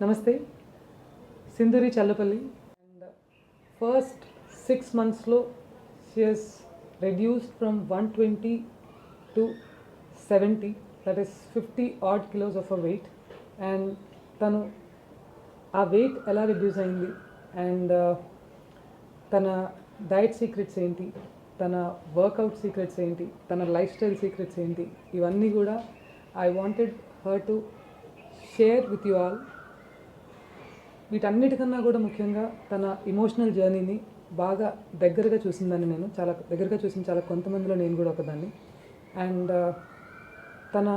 నమస్తే, Sindhuri Challapalli. And first 6 monthsలో she has reduced from 120 to 70, that is 50 odd kilos of her weight. And తను ఆ wait ఎలా reduce అయింది అండ్ తన డైట్ సీక్రెట్స్ ఏంటి, తన వర్కౌట్ సీక్రెట్స్ ఏంటి, తన లైఫ్ స్టైల్ సీక్రెట్స్ ఏంటి, ఇవన్నీ కూడా I wanted her to share with you all. వీటన్నిటికన్నా కూడా ముఖ్యంగా తన ఇమోషనల్ జర్నీని బాగా దగ్గరగా చూసిందాన్ని నేను, చాలా దగ్గరగా చూసిన చాలా కొంతమందిలో నేను కూడా ఒకదాన్ని. అండ్ తన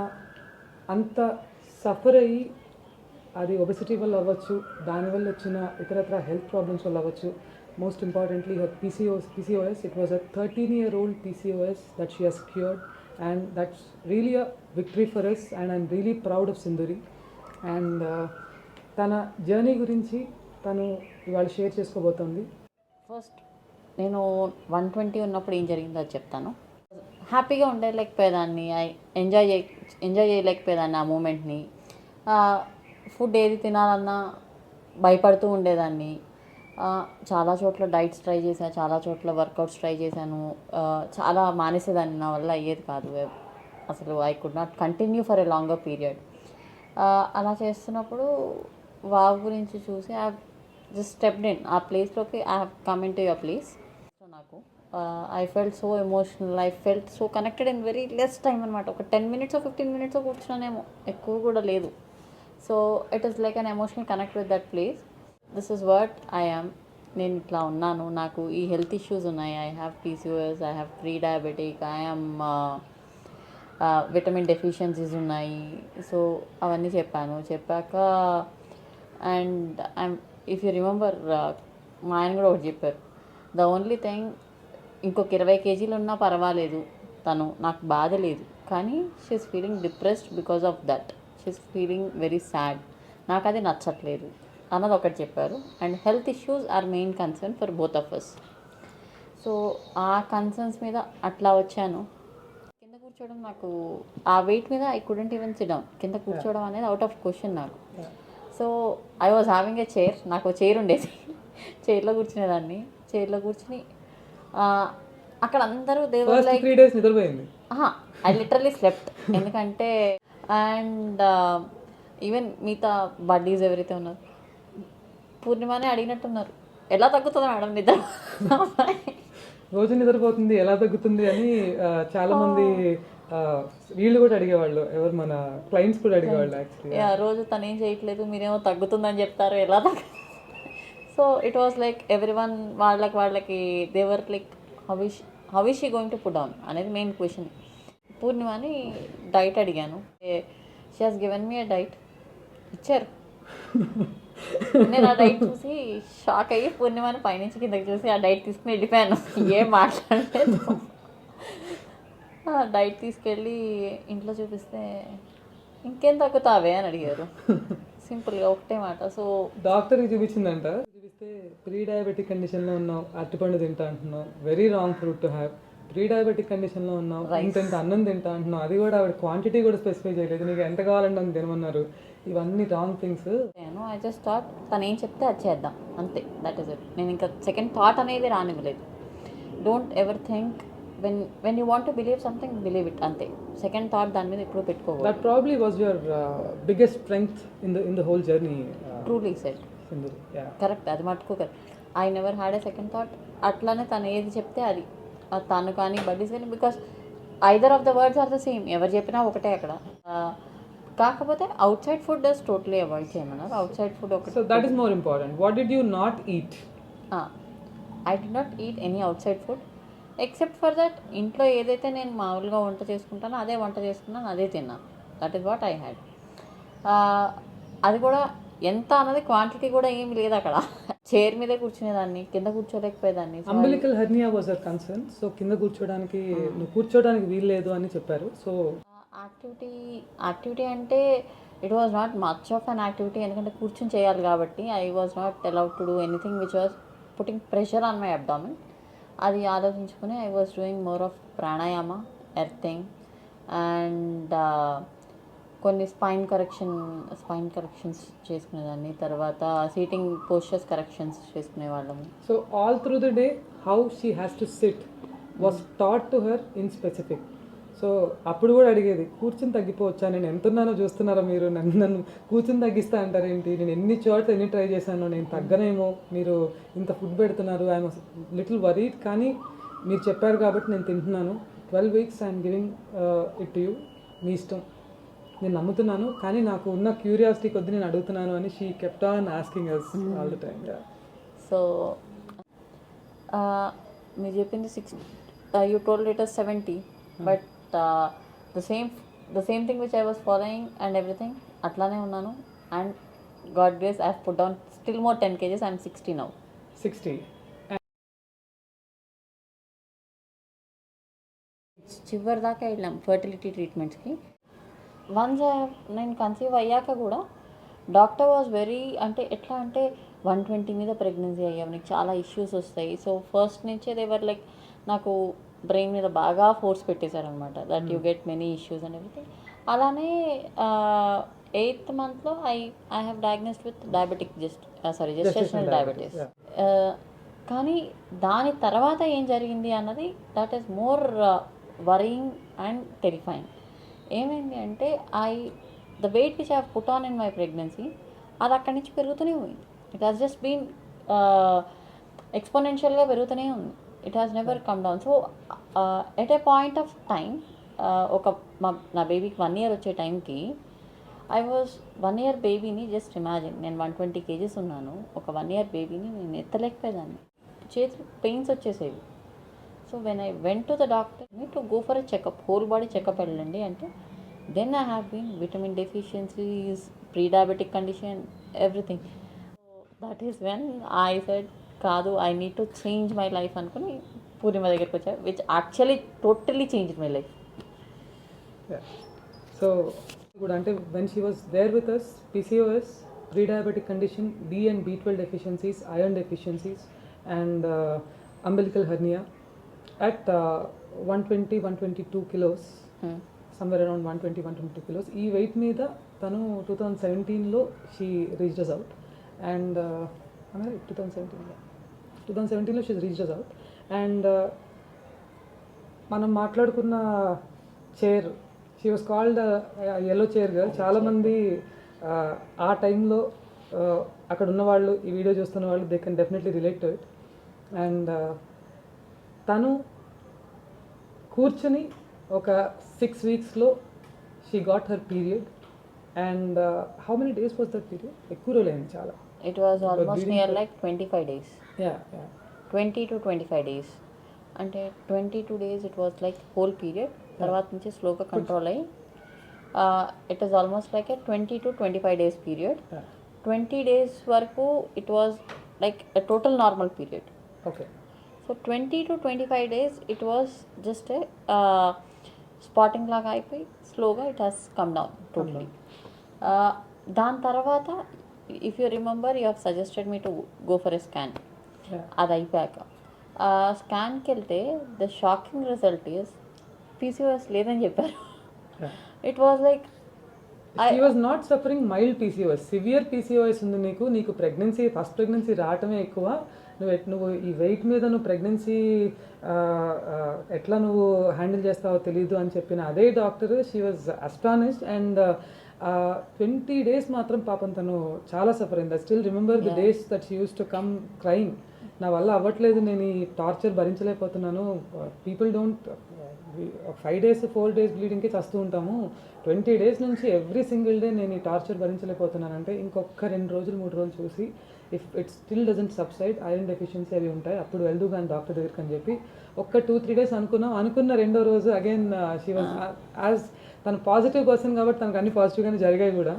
అంత సఫర్ అయ్యి, అది ఒబెసిటీ వల్ల అవ్వచ్చు, దానివల్ల వచ్చిన ఇతరత్ర హెల్త్ ప్రాబ్లమ్స్ వల్ల అవ్వచ్చు, most importantly her PCOS, it was a 13-year-old PCOS that she has cured, and that's really a victory for us, and I'm really proud of Sindhuri. And తన జర్నీ గురించి తను ఇవాళ షేర్ చేసుకోబోతోంది. ఫస్ట్ నేను 120 ఉన్నప్పుడు ఏం జరిగిందో అది చెప్తాను. హ్యాపీగా ఉండలేకపోయేదాన్ని, ఎంజాయ్ చేయలేకపోయేదాన్ని ఆ మూమెంట్ని. ఫుడ్ ఏది తినాలన్నా భయపడుతూ ఉండేదాన్ని. చాలా చోట్ల డైట్స్ ట్రై చేశాను, చాలా చోట్ల వర్కౌట్స్ ట్రై చేశాను, చాలా మానేసేదాన్ని, నా వల్ల అయ్యేది కాదు అసలు. I could not continue for a longer period. అలా చేస్తున్నప్పుడు వావ్ గురించి చూసి ఐ జస్ట్ స్టెప్డ్ ఇన్ ఆ ప్లేస్లోకి. I have come in to your place. నాకు I felt so emotional, I felt so connected in very less time అనమాట. ఒక 10 minutes 15 minutes కూర్చున్నానేమో, ఎక్కువ కూడా లేదు. So it is like an emotional connect with that place. This is what I am. నేను ఇట్లా ఉన్నాను, నాకు ఈ హెల్త్ ఇష్యూస్ ఉన్నాయి. I have PCOS, I have pre diabetic, I am vitamin deficiencies ఉన్నాయి. సో అవన్నీ చెప్పాక అండ్ ఇఫ్ యూ రిమెంబర్, మా ఆయన కూడా ఒకటి చెప్పారు, ద ఓన్లీ థింగ్, ఇంకొక 20 kgs ఉన్నా పర్వాలేదు, తను నాకు బాధ లేదు, కానీ she's feeling depressed because of that, she's feeling very sad, నాకు అది నచ్చట్లేదు అన్నది ఒకటి చెప్పారు. And health issues are main concern for both of us. So ఆ కన్సర్న్స్ మీద అట్లా వచ్చాను. కింద కూర్చోవడం, నాకు ఆ వెయిట్ మీద I couldn't even sit down. కింద కూర్చోవడం అనేది అవుట్ ఆఫ్ క్వశ్చన్ నాకు. So I was having a chair, నాకు చైర్ ఉండేది, చైర్లో కూర్చునేదాన్ని. చైర్లో కూర్చుని అక్కడ అందరూ దేవర్ లైక్ 3 days నిద్రపోయింది. I literally slept. ఎందుకంటే అండ్ ఈవెన్ మిగతా బడ్డీస్ ఎవరైతే ఉన్నారు, పూర్ణిమనే అడిగినట్టున్నారు, ఎలా తగ్గుతుంది మేడం నిద్ర, రోజు నిద్రపోతుంది ఎలా తగ్గుతుంది అని చాలామంది వీళ్ళు కూడా అడిగేవాళ్ళు, ఎవరు మన క్లయింట్స్ కూడా అడిగేవాళ్ళు యాక్చువల్లీ. రోజు తను ఏం చేయట్లేదు, మీరేమో తగ్గుతుందని చెప్తారు, ఎలా so it was like every one వాళ్ళకి they were like how is she going to put down అనేది మెయిన్ క్వశ్చన్. పూర్ణిమని డైట్ అడిగాను, she has given me a diet, ఇచ్చారు. నేను ఆ డైట్ చూసి షాక్ అయ్యి పూర్ణిమని పైనుంచి కిందకి చూసి ఆ డైట్ తీసుకుని వెళ్ళిపోయాను, ఏం మాట్లాడలేదు. డైట్ తీసుకెళ్ళి ఇంట్లో చూపిస్తే ఇంకేం తగ్గుతావే అని అడిగారు, సింపుల్గా ఒకటే మాట. సో డాక్టర్కి చూపించిందంట, చూపిస్తే ప్రీ డయాబెటిక్ కండిషన్లో ఉన్నావు, అరటిపండు తింటా అంటున్నావు, very wrong fruit to have. Pre diabetic కండిషన్లో ఉన్నావు, ఇంత అన్నం తింటా అంటున్నావు, అది కూడా ఆవిడ క్వాంటిటీ కూడా స్పెసిఫై చేయలేదు, నీకు ఎంత కావాలంటే అంత తినమన్నారు. ఇవన్నీ రాంగ్ థింగ్స్. నేను ఐ జస్ట్ థాట్ తను ఏం చెప్తే అది చేద్దాం అంతే, దట్ ఈస్ ఇట్. నేను ఇంకా సెకండ్ థాట్ అనేది రానివ్వలేదు. Don't ever think, when you want to believe something, believe it, అంతే. సెకండ్ థాట్ దాని మీద ఎప్పుడు పెట్టుకోవాలి. That probably was your biggest strength in the whole journey. Truly said. Sindhuri, yeah. Correct, అది మటుకు correct. I never had a second thought. అట్లానే తను ఏది చెప్తే అది, తను కానీ బడ్డీస్ కానీ, because either of the words are the same, ఎవరు చెప్పినా ఒకటే అక్కడ. కాకపోతే outside food does totally avoid చేయమన్నారు. అవుట్ సైడ్ ఫుడ్ ఒకటి. So that is more important. What did you not eat? I did not eat any outside food except for that. ఇంట్లో ఏదైతే నేను మామూలుగా వంట చేసుకుంటానో అదే వంట చేసుకున్నాను, అదే తిన్నాను. That is what I had. అది కూడా ఎంత అన్నది క్వాంటిటీ కూడా ఏమి లేదు అక్కడ. చైర్ మీదే కూర్చునేదాన్ని, కింద కూర్చోలేకపోయేదాన్ని. Umbilical hernia was a concern. So కింద కూర్చోడానికి నువ్వు కూర్చోడానికి వీల్లేదు అని చెప్పారు. సో యాక్టివిటీ అంటే it was not much of an activity, ఎందుకంటే కూర్చొని చేయాలి కాబట్టి. I was not allowed to do anything which was putting pressure on my abdomen. అది ఆలోచించుకుని I was doing more of pranayama, earthing and కొన్ని స్పైన్ కరెక్షన్స్ చేసుకునేదాన్ని, తర్వాత సీటింగ్ పోస్చర్స్ కరెక్షన్స్ చేసుకునేవాళ్ళము. So all through the day how she has to sit was taught to her in specific. So అప్పుడు కూడా అడిగేది, కూర్చుని తగ్గిపోవచ్చా, నేను ఎంతున్నానో చూస్తున్నారా మీరు, నన్ను కూర్చుని తగ్గిస్తా అంటారేంటి, నేను ఎన్ని చోట్ల ఎన్ని ట్రై చేశానో, నేను తగ్గనేమో, మీరు ఇంత ఫుడ్ పెడుతున్నారు, ఐఎమ్ లిటిల్ వరీడ్, కానీ మీరు చెప్పారు కాబట్టి నేను తింటున్నాను. 12 weeks I'm giving it to you, మీ ఇష్టం, నేను నమ్ముతున్నాను, కానీ నాకు ఉన్న క్యూరియాసిటీ కొద్ది నేను అడుగుతున్నాను అని she kept on asking us all the time. So మీరు చెప్పింది 6, you told it 70, but the same thing which I was following and everything అట్లానే ఉన్నాను. And God grace I have put down still more 10 kgs. I'm 60 now. 60. చివరి దాకా వెళ్ళాం fertility ట్రీట్మెంట్స్కి. Once నేను conceive అయ్యాక కూడా డాక్టర్ వాజ్ వెరీ, అంటే ఎట్లా అంటే 120 మీద ప్రెగ్నెన్సీ అయ్యావు, నీకు చాలా ఇష్యూస్ వస్తాయి. సో ఫస్ట్ నుంచే దేవర్ లైక్ నాకు బ్రెయిన్ మీద బాగా ఫోర్స్ పెట్టేశారనమాట, that you get many issues and everything. అలానే 8th monthలో I have diagnosed with gestational diabetes. కానీ దాని తర్వాత ఏం జరిగింది అన్నది that is more worrying and terrifying. ఏమైంది అంటే the weight which I have put on in my pregnancy, అది అక్కడి నుంచి పెరుగుతూనే పోయింది. ఇట్ హాస్ జస్ట్ బీన్ ఎక్స్పోనెన్షియల్గా పెరుగుతూనే ఉంది. It has never come down. So at a point of time, నా బేబీకి 1 year వచ్చే టైంకి ఐ వాజ్ 1 year బేబీని, జస్ట్ ఇమాజిన్, నేను 120 kgs ఉన్నాను. ఒక 1 year బేబీని నేను ఎత్తలేకపోయేదాన్ని, చేతులు పెయిన్స్ వచ్చేసేవి. So when I went to the doctor to go for a checkup, whole body checkup వెళ్ళండి అంటే, then I have been vitamin deficiencies, pre diabetic condition, everything. That is when I said కాదు, I need to change my life అనుకుని పూర్ణిమ దగ్గరికి వచ్చా, which actually totally change my life. So కూడా అంటే when she was there with us, PCOS, pre diabetic condition, D and B12 deficiencies, iron deficiencies, and umbilical hernia at 122 kilos, somewhere around 122 kilos. ఈ weight మీద తను 2017లో she reached us out, and 2017లో she reached us out. And మనం మాట్లాడుకున్న chair, she was called yellow chair girl. చాలామంది ఆ టైంలో అక్కడ ఉన్నవాళ్ళు, ఈ వీడియో చూస్తున్న వాళ్ళు, they can definitely relate to it. And తను కూర్చొని ఒక 6 weeksలో she got her period. And how many days was that period? ఎక్కువ రోజులు అయింది చాలా. It was almost near like 25 days. 20 to 25 days. అంటే 22 days it was like whole period. తర్వాత నుంచి స్లోగా కంట్రోల్ అయ్యి it is almost like a 20 to 25 days period. 20 days వరకు it was like a total normal period. Okay. So 20 to 25 days it was just a spotting లాగా అయిపోయి స్లోగా it has come down totally. దాని తర్వాత if you remember, you have suggested me to go for a scan. అది అయిపోయాక స్కాన్కి వెళ్తే the shocking result is PCOS లేదని చెప్పారు. It was like she was not suffering mild PCOS, severe PCOS ఉంది నీకు pregnancy, first pregnancy రావటమే ఎక్కువ, నువ్వు ఈ వెయిట్ మీద నువ్వు ప్రెగ్నెన్సీ ఎట్లా నువ్వు హ్యాండిల్ చేస్తావో తెలీదు అని చెప్పిన అదే doctor, she was astonished. And 20 days మాత్రం పాపం తను చాలా సఫర్ అయింది. I still remember the days that she use to come crying, నా వల్ల అవ్వట్లేదు, నేను ఈ టార్చర్ భరించలేకపోతున్నాను, పీపుల్ డోంట్ 5 days 4 days బ్లీడింగ్కి చస్తూ ఉంటాము, 20 days నుంచి ఎవ్రీ సింగిల్ డే నేను ఈ టార్చర్ భరించలేకపోతున్నానంటే, ఇంకొక 2 రోజులు 3 రోజులు చూసి if it still doesn't subside, iron deficiency అవి ఉంటాయి, అప్పుడు వెళ్దు కానీ డాక్టర్ దగ్గరికి అని చెప్పి ఒక్క 2-3 days అనుకున్న రెండో రోజు అగైన్ షీ వాజ్ యాజ్, తను పాజిటివ్ పర్సన్ కాబట్టి తనకు అన్ని పాజిటివ్గానే జరిగాయి కూడా.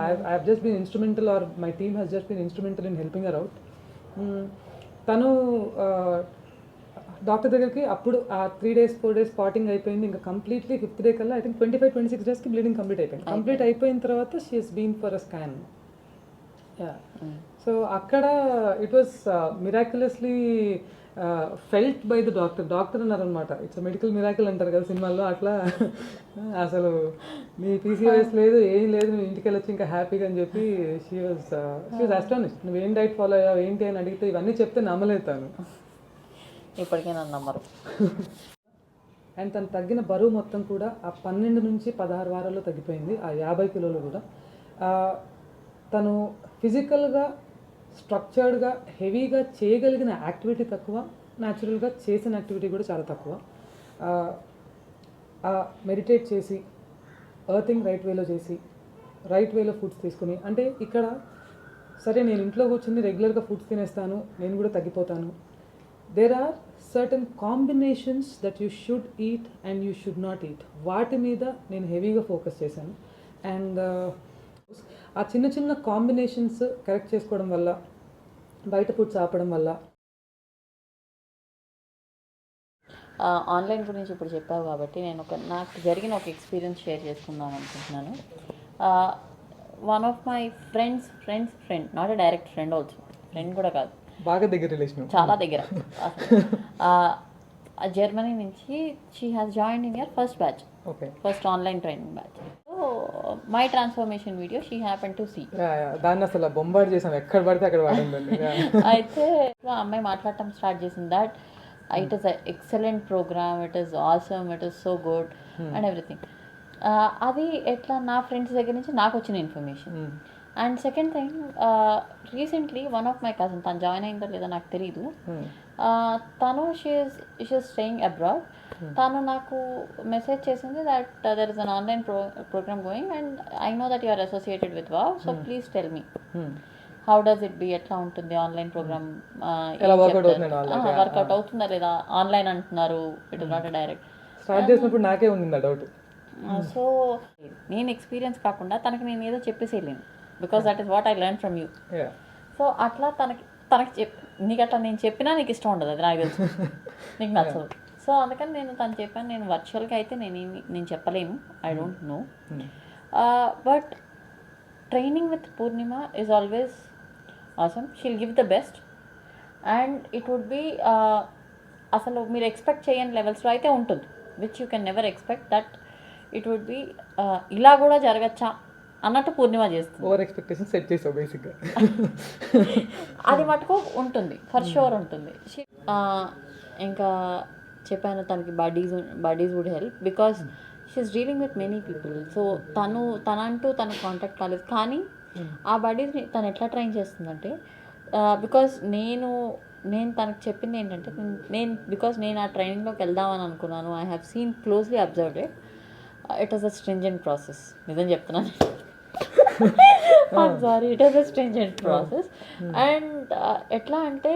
I have just been instrumental, or my team has just been instrumental in helping her out. తను డాక్టర్ దగ్గరికి అప్పుడు ఆ 3 days 4 days స్పాటింగ్ అయిపోయింది, ఇంకా కంప్లీట్లీ 5th day కల్లా ఐ థింక్ 25-26 daysకి బ్లీడింగ్ కంప్లీట్ అయిపోయింది. కంప్లీట్ అయిపోయిన తర్వాత she has been for a scan. So అక్కడ it was miraculously felt by the doctor అన్నారనమాట. ఇట్స్ మెడికల్ మిరాకిల్ అంటారు కదా సినిమాల్లో, అట్లా అసలు నీ పీసీఓఎస్ లేదు, ఏం లేదు, నువ్వు ఇంటికి వెళ్ళొచ్చి ఇంకా హ్యాపీగా అని చెప్పి షీ వాజ్ అస్టానిష్డ్. నువ్వేం డైట్ ఫాలో అయ్యావు ఏంటి అని అడిగితే ఇవన్నీ చెప్తే నమ్మలేదు తను. ఇప్పటికే నన్ను నమ్మరు. అండ్ తను తగ్గిన బరువు మొత్తం కూడా ఆ 12 నుంచి 16 వారాల్లో తగ్గిపోయింది, ఆ 50 కిలోలు కూడా. తను ఫిజికల్గా స్ట్రక్చర్డ్గా హెవీగా చేయగలిగిన యాక్టివిటీ తక్కువ, న్యాచురల్గా చేసిన యాక్టివిటీ కూడా చాలా తక్కువ. మెడిటేట్ చేసి, ఎర్తింగ్ రైట్ వేలో చేసి, రైట్ వేలో ఫుడ్స్ తీసుకుని, అంటే ఇక్కడ సరే నేను ఇంట్లో కూర్చుని రెగ్యులర్గా ఫుడ్స్ తినేస్తాను, నేను కూడా తగ్గిపోతాను. There are certain combinations that you should eat and you should not eat. వాటి మీద నేను హెవీగా ఫోకస్ చేశాను. అండ్ ఆ చిన్న చిన్న కాంబినేషన్స్ కరెక్ట్ చేసుకోవడం వల్ల, బయట ఫుడ్స్ ఆపడం వల్ల. ఆన్లైన్ గురించి ఇప్పుడు చెప్పావు కాబట్టి నేను నాకు జరిగిన ఒక ఎక్స్పీరియన్స్ షేర్ చేసుకుందాం అనుకుంటున్నాను. One of my friend, not a direct friend also, friend కూడా కాదు, బాగా దగ్గర రిలేషన్, చాలా దగ్గర. జర్మనీ నుంచి she has joined in your first batch, first online training batch. So my transformation video she happen to see. దాన్ని అసలు bombard చేసాం, ఎక్కడ పడితే అక్కడ వాడండి. అయితే ఆ అమ్మాయి మాట్లాడటం స్టార్ట్ చేసింది that it is excellent programme, it is awesome, it is so good and everything. అది ఎట్లా నా ఫ్రెండ్స్ దగ్గర నుంచి నాకు వచ్చిన information. And second thing, recently one of my cousin, తను జాయిన్ అయిందో లేదో నాకు తెలీదు, తను షీఈస్ స్టేయింగ్ అబ్రాడ్. తను నాకు మెసేజ్ చేసింది that there is an online programme going and I know that you are associated with wow, so please tell me how does it be, ఎట్లా ఉంటుంది ఆన్లైన్ ప్రోగ్రామ్, వర్కౌట్ అవుతుందా లేదా, online అంటున్నారు, it is not a direct. Start చేసినప్పుడు నాకే ఉంది doubt. So నేను experience కాకుండా తనకి నేను ఏదో చెప్పేసి వెళ్ళాను, because that is what I learn from you. So అట్లా తనకి నీకు అట్లా నేను చెప్పినా నీకు ఇష్టం ఉండదు, అది నాకు తెలుసు, నీకు నచ్చదు. సో అందుకని నేను తను చెప్పాను, నేను వర్చువల్గా అయితే నేను చెప్పలేను, I don't know. But training with Purnima is always awesome, she'll give the best and it would be అసలు మీరు ఎక్స్పెక్ట్ చేయని లెవెల్స్లో అయితే ఉంటుంది, which you can never expect that it would be ఇలా కూడా జరగచ్చా అన్నట్టు పూర్ణిమ చేస్తుంది. ఓవర్ ఎక్స్పెక్టేషన్ సెట్ చేసావు బేసిక్గా. అది మటుకు ఉంటుంది, ఫర్ షూర్ ఉంటుంది. ఇంకా చెప్పాను తనకి buddies would help because she is dealing with many people. So తనంటూ కాంటాక్ట్ కాలేదు, కానీ ఆ బడీస్ని తను ఎట్లా ట్రైన్ చేస్తుందంటే, బికాస్ నేను తనకు చెప్పింది ఏంటంటే, నేను ఆ ట్రైనింగ్లోకి వెళ్దామని అనుకున్నాను. I have seen closely observed it is a stringent process. నిజం చెప్తున్నాను, sorry, it is a stringent process. And ఎట్లా అంటే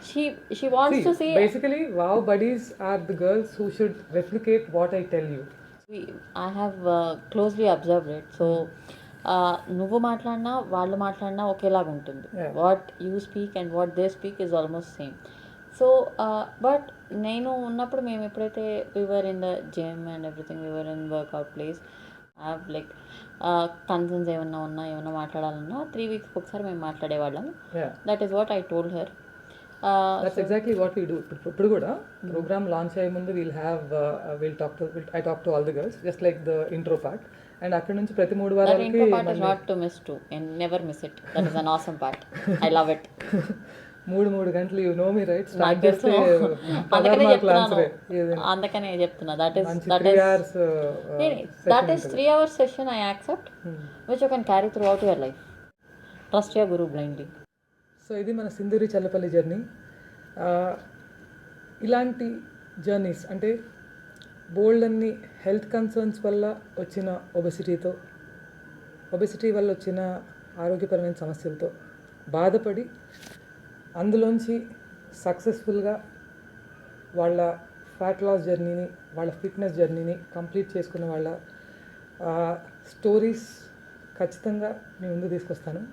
she wants to see, basically wow buddies are the girls who should replicate what I tell you. I have closely observed it. So నువ్వు మాట్లాడినా వాళ్ళు మాట్లాడినా ఒకేలాగా ఉంటుంది. What you speak and what they speak is almost same. So but నేను ఉన్నప్పుడు మేము ఎప్పుడైతే we are in the gym and everything, we are in workout place, like concerns ఏమన్నా మాట్లాడాలన్నా 3 weeks ఒకసారి మేము మాట్లాడేవాళ్ళం. That is what I told her. That's exactly what we do. ఇప్పుడు కూడా ప్రోగ్రామ్ లాంచ్ అయ్యే ముందు I talk to all the girls just like the intro part, and అక్కడ నుంచి ప్రతి 3 వారాలకి intro part is not to miss too and never miss it. That is an awesome part. I love it. 3 గంటలు you know me right, start చేస్తే అందుకనే చెప్తున్నా that is 3 hours session I accept, which you can carry throughout your life. Trust your guru blindly. So ఇది మన Sindhuri Challapalli journey. ఇలాంటి journeys అంటే బోల్డ్ అన్ని health concerns వల్ల వచ్చిన ఒబెసిటీ వల్ల వచ్చిన ఆరోగ్యపరమైన సమస్యలతో బాధపడి అందులోంచి సక్సెస్ఫుల్గా వాళ్ళ ఫ్యాట్ లాస్ జర్నీని, వాళ్ళ ఫిట్నెస్ జర్నీని కంప్లీట్ చేసుకున్న వాళ్ళ స్టోరీస్ ఖచ్చితంగా మీ ముందు తీసుకొస్తాను.